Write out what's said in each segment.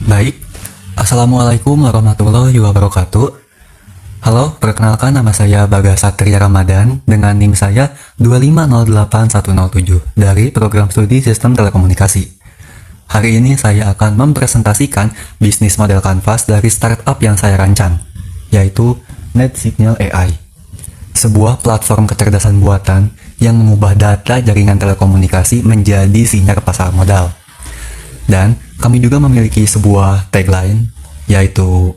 Baik, Assalamualaikum warahmatullahi wabarakatuh. Halo, perkenalkan nama saya Bagas Satria Ramadan dengan NIM saya 2508107 dari Program Studi Sistem Telekomunikasi. Hari ini saya akan mempresentasikan bisnis model kanvas dari startup yang saya rancang, yaitu NetSignal AI, sebuah platform kecerdasan buatan yang mengubah data jaringan telekomunikasi menjadi sinyal pasar modal. Dan kami juga memiliki sebuah tagline, yaitu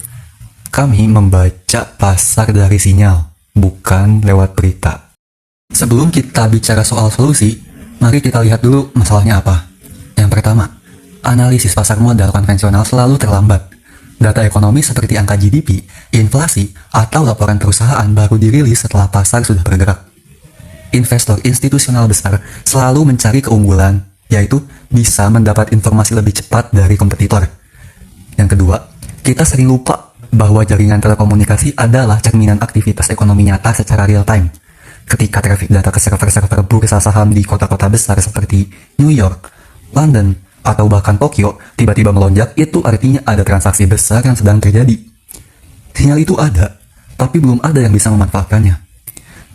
kami membaca pasar dari sinyal, bukan lewat berita. Sebelum kita bicara soal solusi, mari kita lihat dulu masalahnya apa. Yang pertama, analisis pasar modal konvensional selalu terlambat. Data ekonomi seperti angka GDP, inflasi, atau laporan perusahaan baru dirilis setelah pasar sudah bergerak. Investor institusional besar selalu mencari keunggulan, yaitu bisa mendapat informasi lebih cepat dari kompetitor. Yang kedua, kita sering lupa bahwa jaringan telekomunikasi adalah cerminan aktivitas ekonomi nyata secara real time. Ketika traffic data ke server-server bursa saham di kota-kota besar seperti New York, London, atau bahkan Tokyo tiba-tiba melonjak, itu artinya ada transaksi besar yang sedang terjadi. Sinyal itu ada, tapi belum ada yang bisa memanfaatkannya.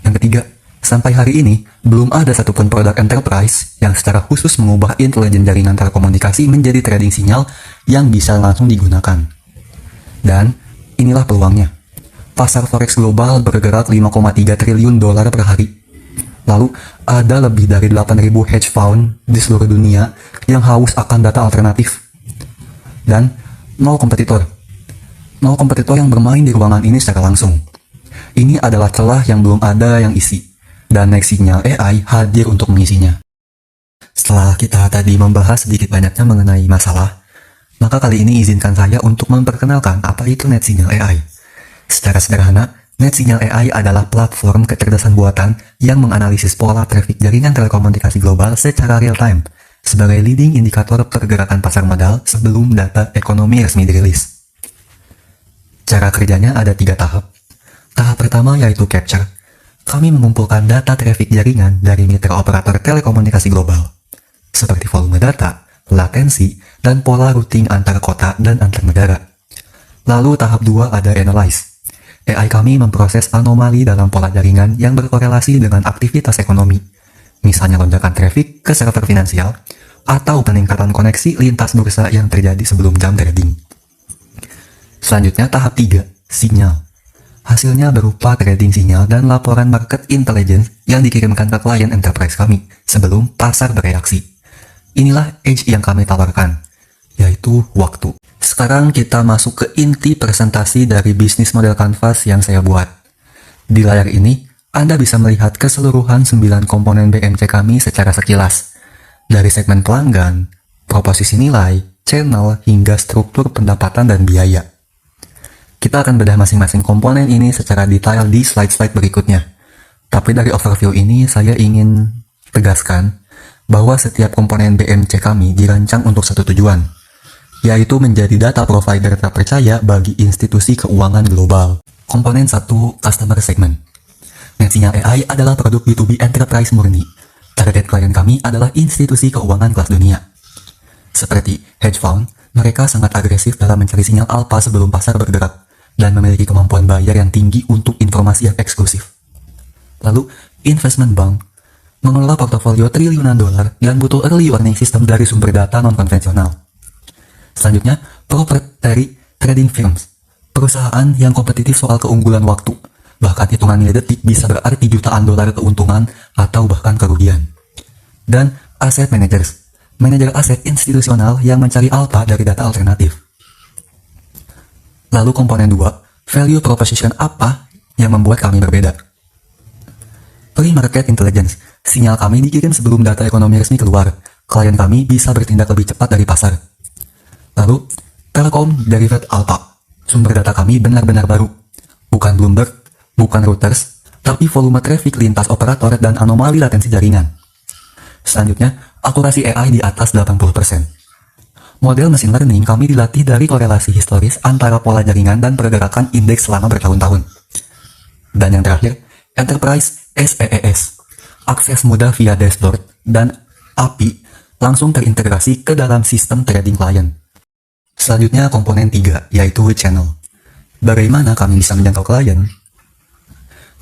Yang ketiga, sampai hari ini, belum ada satupun produk enterprise yang secara khusus mengubah intelijen jaringan telekomunikasi menjadi trading sinyal yang bisa langsung digunakan. Dan inilah peluangnya. Pasar forex global bergerak 5,3 triliun dolar per hari. Lalu, ada lebih dari 8.000 hedge fund di seluruh dunia yang haus akan data alternatif. Dan nol kompetitor. Nol kompetitor yang bermain di ruangan ini secara langsung. Ini adalah celah yang belum ada yang isi. Dan NetSignal AI hadir untuk mengisinya. Setelah kita tadi membahas sedikit banyaknya mengenai masalah, maka kali ini izinkan saya untuk memperkenalkan apa itu NetSignal AI. Secara sederhana, NetSignal AI adalah platform kecerdasan buatan yang menganalisis pola traffic jaringan telekomunikasi global secara real time sebagai leading indikator pergerakan pasar modal sebelum data ekonomi resmi dirilis. Cara kerjanya ada 3 tahap. Tahap pertama yaitu capture. Kami mengumpulkan data traffic jaringan dari mitra operator telekomunikasi global, seperti volume data, latensi, dan pola routing antar kota dan antar negara. Lalu tahap 2 ada analyze. AI kami memproses anomali dalam pola jaringan yang berkorelasi dengan aktivitas ekonomi, misalnya lonjakan traffic ke server finansial, atau peningkatan koneksi lintas bursa yang terjadi sebelum jam trading. Selanjutnya tahap 3, sinyal. Hasilnya berupa trading sinyal dan laporan market intelligence yang dikirimkan ke klien enterprise kami sebelum pasar bereaksi. Inilah edge yang kami tawarkan, yaitu waktu. Sekarang kita masuk ke inti presentasi dari bisnis model kanvas yang saya buat. Di layar ini, Anda bisa melihat keseluruhan 9 komponen BMC kami secara sekilas. Dari segmen pelanggan, proposisi nilai, channel, hingga struktur pendapatan dan biaya. Kita akan bedah masing-masing komponen ini secara detail di slide-slide berikutnya. Tapi dari overview ini, saya ingin tegaskan bahwa setiap komponen BMC kami dirancang untuk satu tujuan, yaitu menjadi data provider terpercaya bagi institusi keuangan global. Komponen 1, Customer Segment. NetSignal AI adalah produk B2B enterprise murni. Target klien kami adalah institusi keuangan kelas dunia. Seperti hedge fund, mereka sangat agresif dalam mencari sinyal alpha sebelum pasar bergerak, dan memiliki kemampuan bayar yang tinggi untuk informasi yang eksklusif. Lalu, investment bank mengelola portofolio triliunan dolar dan butuh early warning system dari sumber data non-konvensional. Selanjutnya, proprietary trading firms, perusahaan yang kompetitif soal keunggulan waktu, bahkan hitungan nilai detik bisa berarti jutaan dolar keuntungan atau bahkan kerugian. Dan asset managers, manajer aset institusional yang mencari alpha dari data alternatif. Lalu komponen 2, value proposition apa yang membuat kami berbeda? Pre-market intelligence, sinyal kami dikirim sebelum data ekonomi resmi keluar. Klien kami bisa bertindak lebih cepat dari pasar. Lalu, Telecom Derivative Alpha, sumber data kami benar-benar baru. Bukan Bloomberg, bukan Reuters, tapi volume traffic lintas operator dan anomali latensi jaringan. Selanjutnya, akurasi AI di atas 80%. Model machine learning kami dilatih dari korelasi historis antara pola jaringan dan pergerakan indeks selama bertahun-tahun. Dan yang terakhir, Enterprise SaaS, akses mudah via dashboard dan API langsung terintegrasi ke dalam sistem trading klien. Selanjutnya komponen 3, yaitu channel. Bagaimana kami bisa menjangkau klien?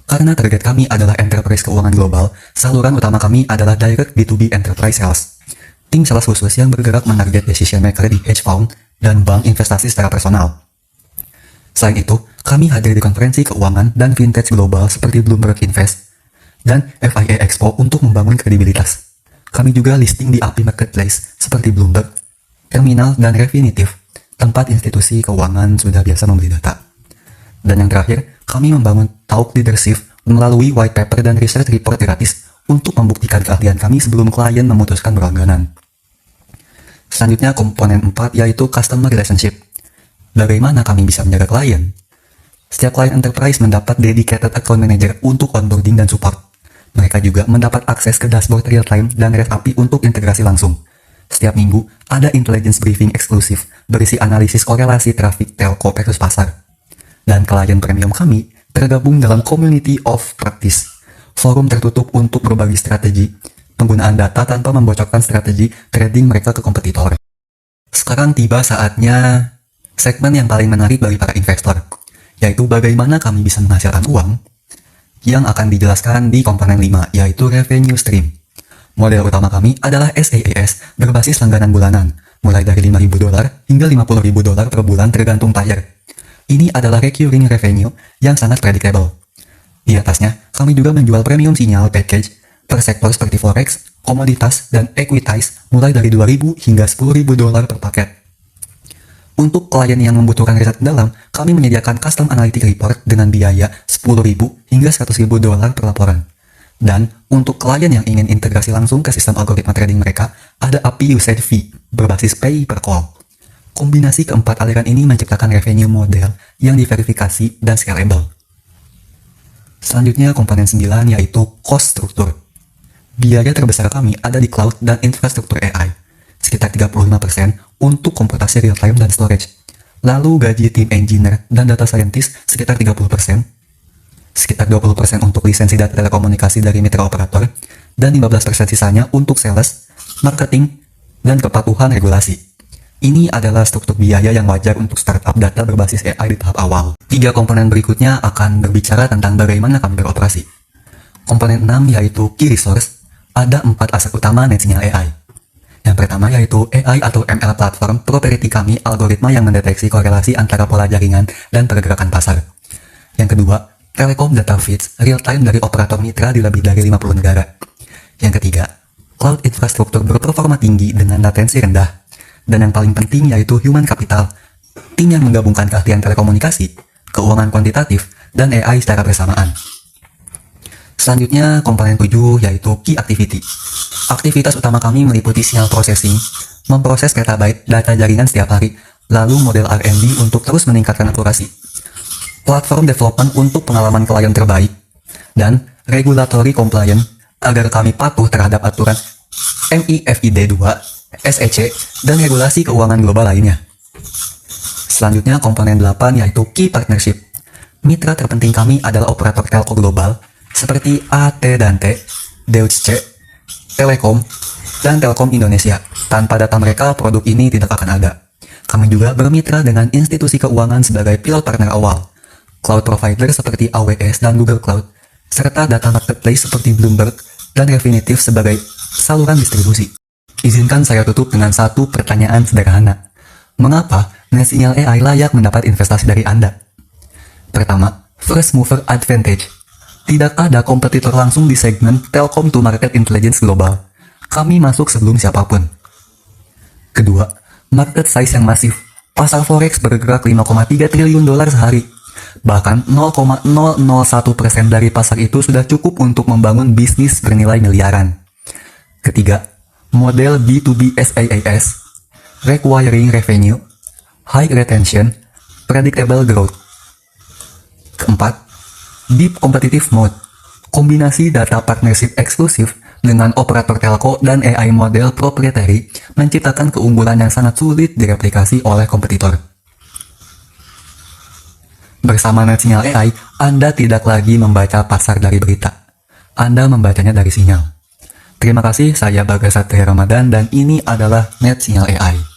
Karena target kami adalah enterprise keuangan global, saluran utama kami adalah direct B2B enterprise sales. Tim sales khusus yang bergerak menarget decision maker di hedge fund dan bank investasi secara personal. Selain itu, kami hadir di konferensi keuangan dan vintage global seperti Bloomberg Invest dan FIA Expo untuk membangun kredibilitas. Kami juga listing di API Marketplace seperti Bloomberg, Terminal, dan Refinitiv, tempat institusi keuangan sudah biasa membeli data. Dan yang terakhir, kami membangun talk leadership melalui white paper dan research report gratis untuk membuktikan keahlian kami sebelum klien memutuskan berlangganan. Selanjutnya komponen 4, yaitu customer relationship. Bagaimana kami bisa menjaga klien? Setiap klien enterprise mendapat dedicated account manager untuk onboarding dan support. Mereka juga mendapat akses ke dashboard real time dan REST API untuk integrasi langsung. Setiap minggu, ada intelligence briefing eksklusif berisi analisis korelasi traffic telco versus pasar. Dan klien premium kami tergabung dalam Community of Practice, forum tertutup untuk berbagi strategi penggunaan data tanpa membocorkan strategi trading mereka ke kompetitor. Sekarang tiba saatnya segmen yang paling menarik bagi para investor, yaitu bagaimana kami bisa menghasilkan uang, yang akan dijelaskan di komponen 5, yaitu revenue stream. Model utama kami adalah SaaS berbasis langganan bulanan, mulai dari $5.000 hingga $50.000 per bulan tergantung buyer. Ini adalah recurring revenue yang sangat predictable. Di atasnya, kami juga menjual premium sinyal package per sektor seperti forex, komoditas, dan equities mulai dari $2.000 hingga $10.000 per paket. Untuk klien yang membutuhkan riset dalam, kami menyediakan custom analytic report dengan biaya $10.000 hingga $100.000 per laporan. Dan untuk klien yang ingin integrasi langsung ke sistem algoritma trading mereka, ada API usage fee berbasis pay per call. Kombinasi keempat aliran ini menciptakan revenue model yang diverifikasi dan scalable. Selanjutnya komponen 9, yaitu cost structure. Biaya terbesar kami ada di cloud dan infrastruktur AI, sekitar 35% untuk komputasi real time dan storage. Lalu gaji tim engineer dan data scientist sekitar 30%, sekitar 20% untuk lisensi data telekomunikasi dari mitra operator, dan 15% sisanya untuk sales, marketing, dan kepatuhan regulasi. Ini adalah struktur biaya yang wajar untuk startup data berbasis AI di tahap awal. 3 komponen berikutnya akan berbicara tentang bagaimana kami beroperasi. Komponen 6, yaitu key resource. Ada 4 aset utama NetSignal AI. Yang pertama yaitu AI atau ML platform proprietary kami, algoritma yang mendeteksi korelasi antara pola jaringan dan pergerakan pasar. Yang kedua, Telekom data feeds real time dari operator mitra di lebih dari 50 negara. Yang ketiga, cloud infrastruktur berperforma tinggi dengan latensi rendah. Dan yang paling penting yaitu human capital, tim yang menggabungkan keahlian telekomunikasi, keuangan kuantitatif, dan AI secara bersamaan. Selanjutnya komponen 7, yaitu key activity. Aktivitas utama kami meliputi signal processing, memproses petabyte data jaringan setiap hari, lalu model R&D untuk terus meningkatkan akurasi, platform development untuk pengalaman klien terbaik, dan regulatory compliance agar kami patuh terhadap aturan MiFID II, SEC, dan regulasi keuangan global lainnya. Selanjutnya komponen 8, yaitu key partnership. Mitra terpenting kami adalah operator telco global seperti AT&T, Deutsche Telekom, dan Telkom Indonesia. Tanpa data mereka, produk ini tidak akan ada. Kami juga bermitra dengan institusi keuangan sebagai pilot partner awal, cloud provider seperti AWS dan Google Cloud, serta data marketplace seperti Bloomberg dan Refinitiv sebagai saluran distribusi. Izinkan saya tutup dengan satu pertanyaan sederhana. Mengapa NetSignal AI layak mendapat investasi dari Anda? Pertama, first mover advantage. Tidak ada kompetitor langsung di segmen Telkom to Market Intelligence Global. Kami masuk sebelum siapapun. Kedua, market size yang masif. Pasar forex bergerak $5,3 triliun sehari. Bahkan 0,001% dari pasar itu sudah cukup untuk membangun bisnis bernilai miliaran. Ketiga, model B2B SaaS, requiring revenue, high retention, predictable growth. Keempat, deep competitive mode, kombinasi data partnership eksklusif dengan operator telco dan AI model proprietary menciptakan keunggulan yang sangat sulit direplikasi oleh kompetitor. Bersama NetSignal AI, Anda tidak lagi membaca pasar dari berita. Anda membacanya dari sinyal. Terima kasih, saya Bagas Satria Ramadan dan ini adalah NetSignal AI.